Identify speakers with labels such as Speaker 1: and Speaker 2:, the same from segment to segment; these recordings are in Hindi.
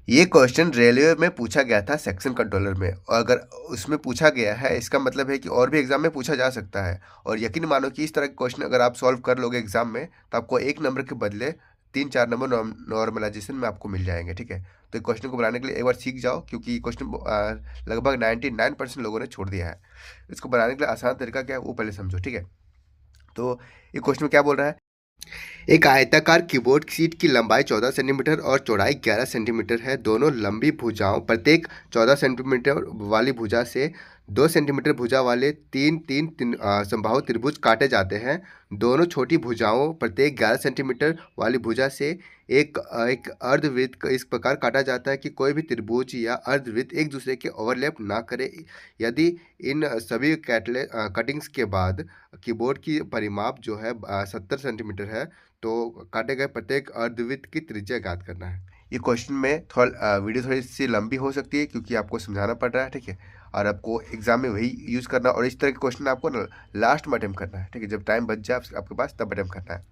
Speaker 1: ये क्वेश्चन रेलवे में पूछा गया था सेक्शन कंट्रोलर में, और अगर उसमें पूछा गया है इसका मतलब है कि और भी एग्जाम में पूछा जा सकता है। और यकीन मानो कि इस तरह के क्वेश्चन अगर आप सॉल्व कर लोगे एग्जाम में तो आपको 1 नंबर के बदले 3-4 नंबर नॉर्मलाइजेशन में आपको मिल जाएंगे। ठीक है, तो क्वेश्चन को बनाने के लिए एक बार सीख जाओ, क्योंकि ये क्वेश्चन लगभग 99% लोगों ने छोड़ दिया है। इसको बनाने के लिए आसान तरीका क्या है वो पहले समझो। ठीक है, तो ये क्वेश्चन में क्या बोल रहा है, एक आयताकार कीबोर्ड शीट की लंबाई 14 सेंटीमीटर और चौड़ाई 11 सेंटीमीटर है। दोनों लंबी भुजाओं प्रत्येक 14 सेंटीमीटर वाली भुजा से 2 सेंटीमीटर भुजा वाले तीन समबाहु त्रिभुज काटे जाते हैं। दोनों छोटी भुजाओं प्रत्येक 11 सेंटीमीटर वाली भुजा से एक अर्धवृत्त इस प्रकार काटा जाता है कि कोई भी त्रिभुज या अर्धवृत्त एक दूसरे के ओवरलैप ना करे। यदि इन सभी कटिंग्स के बाद कीबोर्ड की परिमाप जो है 70 सेंटीमीटर है, तो काटे गए प्रत्येक अर्धवृत्त की त्रिज्या ज्ञात करना है। ये क्वेश्चन में थोड़ा वीडियो थोड़ी सी लंबी हो सकती है क्योंकि आपको समझाना पड़ रहा है। ठीक है, और आपको एग्जाम में वही यूज़ करना, और इस तरह के क्वेश्चन आपको ना लास्ट में अटेम्प्ट करना है। ठीक है, जब टाइम बच जाए आपके पास तब अटेम्प्ट करना है।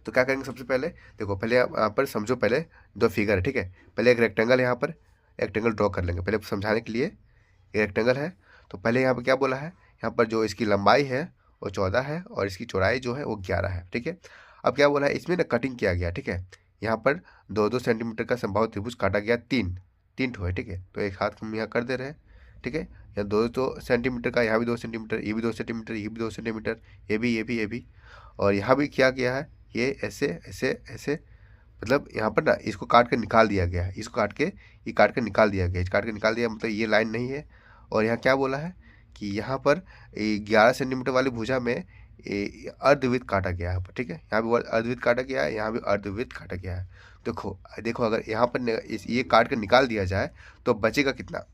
Speaker 1: तो क्या करेंगे, सबसे पहले देखो, पहले आप यहाँ पर समझो, पहले दो फिगर है। ठीक है, पहले एक रेक्टेंगल यहाँ पर रेक्टेंगल ड्रॉ कर लेंगे पहले समझाने के लिए। ये रेक्टेंगल है, तो पहले यहाँ पर क्या बोला है, यहाँ पर जो इसकी लंबाई है वो 14 है और इसकी चौड़ाई जो है वो 11 है। ठीक है, अब क्या बोला है, इसमें ना कटिंग किया गया। ठीक है, यहाँ पर 2-2 सेंटीमीटर का संभावित त्रिभुज काटा गया, तीन तीन ठो है। ठीक है, तो एक हाथ हम यहाँ कर दे रहे हैं। ठीक है, यहाँ 2-2 सेंटीमीटर का, यहाँ भी 2 सेंटीमीटर, ये भी 2 सेंटीमीटर, ये भी 2 सेंटीमीटर, ये भी, और यहाँ भी क्या किया है, ये ऐसे ऐसे ऐसे, मतलब यहाँ पर ना इसको काट कर निकाल दिया गया है, इसको काट के ये काट कर निकाल दिया गया है, काट के निकाल दिया मतलब ये लाइन नहीं है। और यहाँ क्या बोला है कि यहाँ पर 11 सेंटीमीटर वाली भुजा में अर्धवृत्त काटा गया है। ठीक है, यहाँ भी अर्धवृत्त काटा गया है, यहाँ भी अर्धवृत्त काटा गया है। देखो देखो, अगर यहाँ पर ये काट कर निकाल दिया जाए तो बचेगा कितना,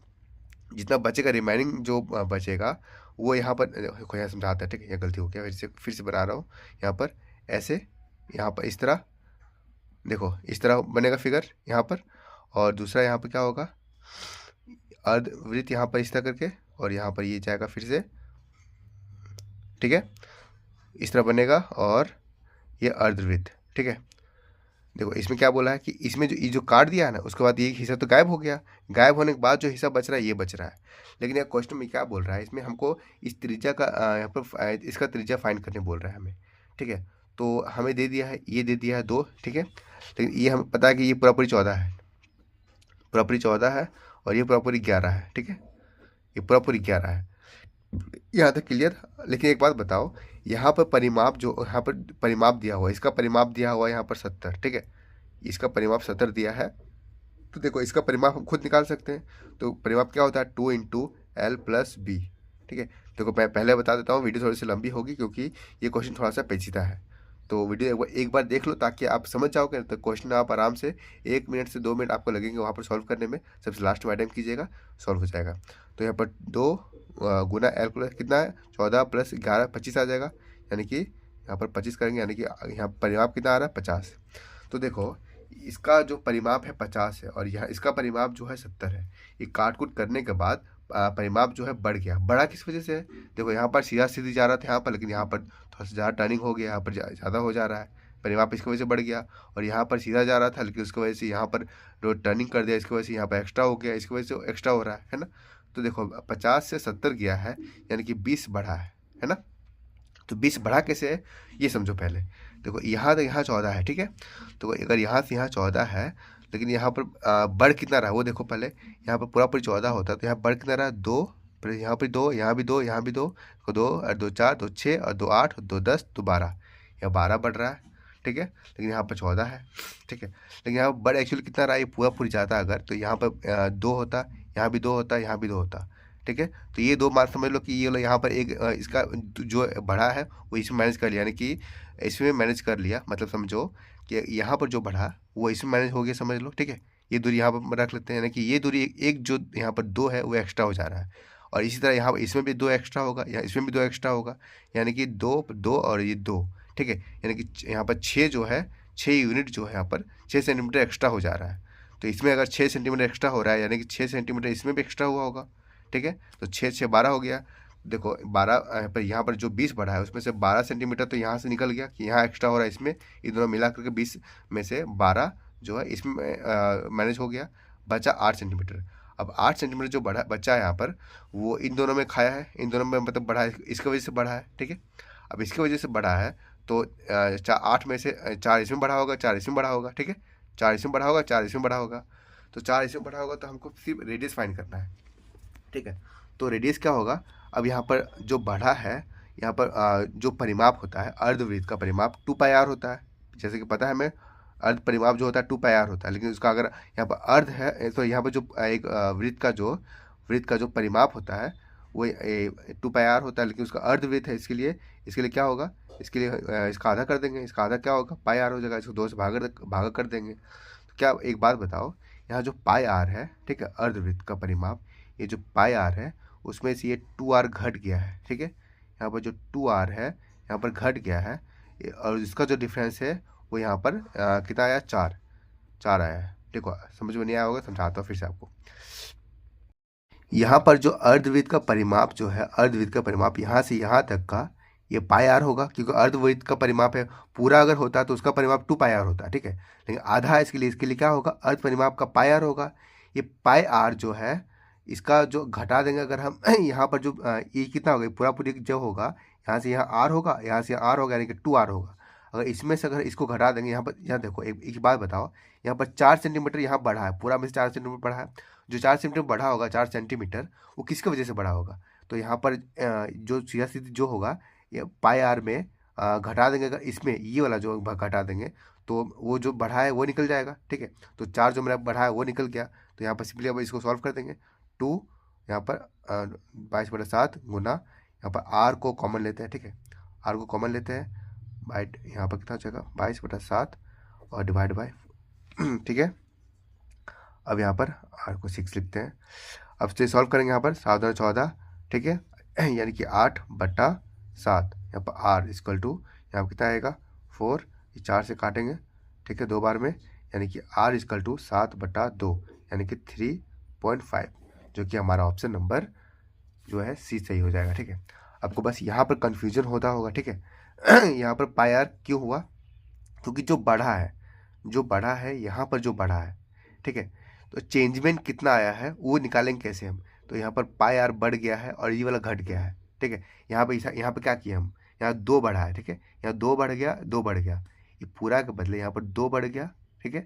Speaker 1: जितना बचेगा रिमेनिंग जो बचेगा वो यहाँ पर देखो, यहाँ समझाता है। ठीक है, यहाँ गलती हो गया, फिर से बना रहा हूँ। यहाँ पर ऐसे, यहाँ पर इस तरह, देखो इस तरह बनेगा फिगर यहाँ पर, और दूसरा यहाँ पर क्या होगा, अर्धवृत्त यहाँ पर इस तरह करके, और यहाँ पर ये जाएगा फिर से। ठीक है, इस तरह बनेगा, और ये अर्धवृत्त। ठीक है, देखो इसमें क्या बोला है कि इसमें जो ये जो काट दिया है ना, उसके बाद ये हिस्सा तो गायब हो गया, गायब होने के बाद जो हिस्सा बच रहा है ये बच रहा है। लेकिन यह क्वेश्चन में क्या बोल रहा है, इसमें हमको इस त्रिज्या का यहाँ पर इसका त्रिज्या फाइंड करने बोल रहा है हमें। ठीक है, तो हमें दे दिया है, ये दे दिया है 2। ठीक है, लेकिन ये हमें पता है कि ये पूरा 14 है, पूरा 14 है, और ये पूरा 11 है। ठीक है, ये पूरा 11 है, यहाँ तक क्लियर। लेकिन एक बात बताओ, यहाँ पर परिमाप जो यहाँ पर परिमाप दिया हुआ है, इसका परिमाप दिया हुआ है यहाँ पर 70। ठीक है, इसका परिमाप 70 दिया है, तो देखो इसका परिमाप हम खुद निकाल सकते हैं। तो परिमाप क्या होता है, 2 × L + B। ठीक है, देखो मैं पहले बता देता हूँ, वीडियो थोड़ी सी लंबी होगी क्योंकि ये क्वेश्चन थोड़ा सा पेचीदा है। तो वीडियो एक बार देख लो ताकि आप समझ जाओगे, तो क्वेश्चन आप आराम से 1 मिनट से 2 मिनट आपको लगेंगे वहाँ पर सॉल्व करने में। सबसे लास्ट में अटेम्प्ट कीजिएगा, सॉल्व हो जाएगा। तो यहाँ पर 2 गुना L प्लस कितना है, 14 + 11 25 आ जाएगा, यानी कि यहाँ पर 25 करेंगे, यानी कि यहाँ परिमाप कितना आ रहा है, 50। तो देखो इसका जो परिमाप है 50 है, और यह इसका परिमाप जो है 70 है। ये काट कूट करने के बाद परिमाप जो है बढ़ गया। बढ़ा किस वजह से है, देखो यहाँ पर सीधा सीधी जा रहा था यहाँ पर, लेकिन यहाँ पर थोड़ा सा ज़्यादा टर्निंग हो गया, यहाँ पर ज़्यादा हो जा रहा है, परिमाप इसकी वजह से बढ़ गया। और यहाँ पर सीधा जा रहा था, लेकिन उसकी वजह से यहाँ पर जो टर्निंग कर दिया, इसकी वजह से यहाँ पर एक्स्ट्रा हो गया, इसकी वजह से एक्स्ट्रा हो रहा है ना। तो देखो 50 से 70 गया है, यानी कि 20 बढ़ा है ना। तो 20 बढ़ा कैसे है ये समझो पहले। देखो यहाँ तो यहाँ 14 है। ठीक है, तो अगर यहाँ से यहाँ 14 है, लेकिन यहाँ पर बढ़ कितना रहा वो देखो पहले। यहाँ पर पूरा 14 होता है, तो यहाँ बढ़ कितना रहा, 2, फिर यहाँ पर 2, यहाँ भी 2, यहाँ भी 2, 2 और 2 4, 2 6 और 2 8, 2 10, 2 12, यहाँ 12 बढ़ रहा है। ठीक है, लेकिन यहाँ पर 14 है। ठीक है, लेकिन यहाँ बढ़ एक्चुअली कितना रहा, ये पूरा जाता अगर, तो यहाँ पर 2 होता, यहाँ भी 2 होता, यहाँ भी 2 होता। ठीक है, तो ये 2 मान समझ लो कि ये लो यहाँ पर एक इसका जो बढ़ा है वो इसमें मैनेज कर लिया, यानी कि इसमें मैनेज कर लिया, मतलब समझो कि यहाँ पर जो बढ़ा वो इसमें मैनेज हो गया, समझ लो। ठीक है, ये दूरी यहाँ पर रख लेते हैं, यानी कि ये दूरी एक जो यहाँ पर 2 है वो एक्स्ट्रा हो जा रहा है। और इसी तरह यहाँ इसमें भी 2 एक्स्ट्रा होगा, यहाँ इसमें भी 2 एक्स्ट्रा होगा, यानी कि 2 2 और ये 2। ठीक है, यानी कि यहाँ पर 6 जो है, 6 यूनिट जो है यहाँ पर 6 सेंटीमीटर एक्स्ट्रा हो जा रहा है। तो इसमें अगर 6 सेंटीमीटर एक्स्ट्रा हो रहा है, यानी कि 6 सेंटीमीटर इसमें भी एक्स्ट्रा हुआ होगा। ठीक है, तो 6 6 12 हो गया। देखो 12 पर यहाँ पर जो 20 बढ़ा है उसमें से 12 सेंटीमीटर तो यहाँ से निकल गया कि यहाँ एक्स्ट्रा हो रहा है, इसमें ये दोनों मिला करके 20 में से 12 जो है इसमें मैनेज हो गया, बचा 8 सेंटीमीटर। अब 8 सेंटीमीटर जो बढ़ा बचा है यहाँ पर, वो इन दोनों में खाया है, इन दोनों में मतलब बढ़ा है, इसकी वजह से बढ़ा है, ठीक है। अब इसकी वजह से बढ़ा है तो 8 में से 4 इसमें बढ़ा होगा, 4 इसमें बढ़ा होगा, ठीक है। 4 इसमें बढ़ा होगा, 4 इसमें बढ़ा होगा, तो 4 इसमें बढ़ा होगा, तो हमको सिर्फ रेडियस फाइंड करना है, ठीक है। तो रेडियस क्या होगा, अब यहाँ पर जो बढ़ा है, यहाँ पर जो परिमाप होता है अर्धवृत्त का परिमाप 2πr होता है, जैसे कि पता है हमें अर्ध परिमाप जो होता है 2πr होता है, लेकिन उसका अगर यहाँ पर अर्ध है तो यहाँ पर जो एक वृत्त का जो परिमाप होता है वो 2πr होता है, लेकिन उसका अर्धवृत्त है, इसके लिए क्या होगा, इसके लिए इसका आधा कर देंगे, इसका आधा क्या होगा πr हो जाएगा, इसको 2 से भागा कर देंगे। तो क्या एक बात बताओ, यहाँ जो πr है, ठीक है, अर्धवृत्त का परिमाप, ये जो πr है उसमें से ये 2r घट गया है, ठीक है। यहाँ पर जो 2r है यहाँ पर घट गया है, और इसका जो डिफरेंस है वो यहाँ पर कितना आया, 4 आया है। देखो समझ में नहीं आया होगा, समझाता हूँ फिर से आपको। यहाँ पर जो अर्धवृत्त का परिमाप जो है, अर्धवृत्त का परिमाप यहाँ से यहाँ तक का ये πr होगा, क्योंकि अर्धवृत्त का परिमाप है, पूरा अगर होता तो उसका परिमाप 2πr होता, ठीक है। लेकिन आधा है, इसके लिए क्या होगा, अर्ध परिमाप का πr होगा। ये πr जो है इसका जो घटा देंगे अगर हम यहाँ पर जो ये कितना होगा, पूरा पूरी जो होगा, यहाँ से यहाँ r होगा, यहाँ से r होगा, यानी कि 2r होगा। अगर इसमें से अगर इसको घटा देंगे, यहाँ पर यहाँ देखो एक बात बताओ, यहाँ पर 4 सेंटीमीटर यहाँ बढ़ा है, पूरा में से 4 सेंटीमीटर बढ़ा है, जो 4 सेंटीमीटर बढ़ा होगा, 4 सेंटीमीटर, वो किसकी वजह से बढ़ा होगा, तो यहाँ पर जो सीधा सीधी जो होगा ये πr में घटा देंगे, अगर इसमें ये वाला जो घटा देंगे तो वो जो बढ़ा है वो निकल जाएगा, ठीक है। तो 4 जो मेरा बढ़ा है वो निकल गया, तो यहाँ पर सिंपली अब इसको सॉल्व कर देंगे। 2 यहाँ पर 22/7 गुना, यहाँ पर r को कॉमन लेते हैं, ठीक है, r को कॉमन लेते हैं, बाई यहाँ पर कितना हो जाएगा 22/7 और डिवाइड बाई ठीक है। अब यहाँ पर r को 6 लिखते हैं। अब से सॉल्व करेंगे, यहाँ पर 7 और 14, ठीक है, यानी कि 8/7, यहाँ पर r इक्वल टू यहाँ पर कितना आएगा 4, ये 4 से काटेंगे, ठीक है, 2 बार में, यानी कि r इक्वल टू 7/2, यानी कि 3.5, जो कि हमारा ऑप्शन नंबर जो है सी सही हो जाएगा, ठीक है। आपको बस यहाँ पर कन्फ्यूजन होता होगा, ठीक है। यहाँ पर πr क्यों हुआ, क्योंकि जो बढ़ा है यहाँ पर जो बढ़ा है, ठीक है, तो चेंजमेंट कितना आया है वो निकालेंगे कैसे हम, तो यहाँ पर πr बढ़ गया है और ये वाला घट गया है, ठीक है। यहाँ पर क्या किया हम, यहाँ 2 बढ़ा है, ठीक है, यहाँ 2 बढ़ गया, 2 बढ़ गया, ये पूरा के बदले यहाँ पर 2 बढ़ गया, ठीक है।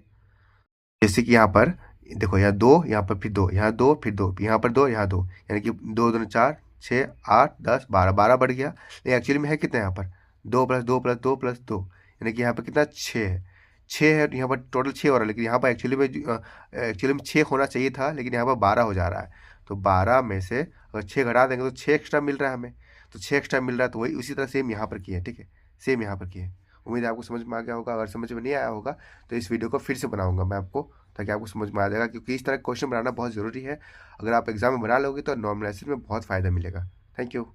Speaker 1: जैसे कि यहाँ पर देखो, यहाँ 2, यहाँ पर फिर 2, यहाँ 2, फिर 2, यहाँ पर 2, यहाँ 2, यानी कि 2 2 4 6 8 10 12 बढ़ गया। लेकिन एक्चुअली में है कितना, यहाँ पर 2 + 2 + 2 + 2, यानी कि यहाँ पर कितना 6 है, 6 है, यहाँ पर टोटल 6 हो रहा है, लेकिन यहाँ पर एक्चुअली में 6 होना चाहिए था, लेकिन यहाँ पर 12 हो जा रहा है। तो 12 में से अगर 6 घटा देंगे तो 6 एक्स्ट्रा मिल रहा है हमें, तो 6 एक्स्ट्रा मिल रहा है, तो वही उसी तरह सेम यहाँ पर किए, ठीक है, सेम यहाँ पर किए। उम्मीद है आपको समझ में आ गया होगा। अगर समझ में नहीं आया होगा तो इस वीडियो को फिर से बनाऊंगा मैं आपको, ताकि आपको समझ में आ जाएगा, क्योंकि इस तरह क्वेश्चन बनाना बहुत ज़रूरी है। अगर आप एग्जाम में बना लोगे तो नॉर्मलाइजेशन में बहुत फ़ायदा मिलेगा। Thank you.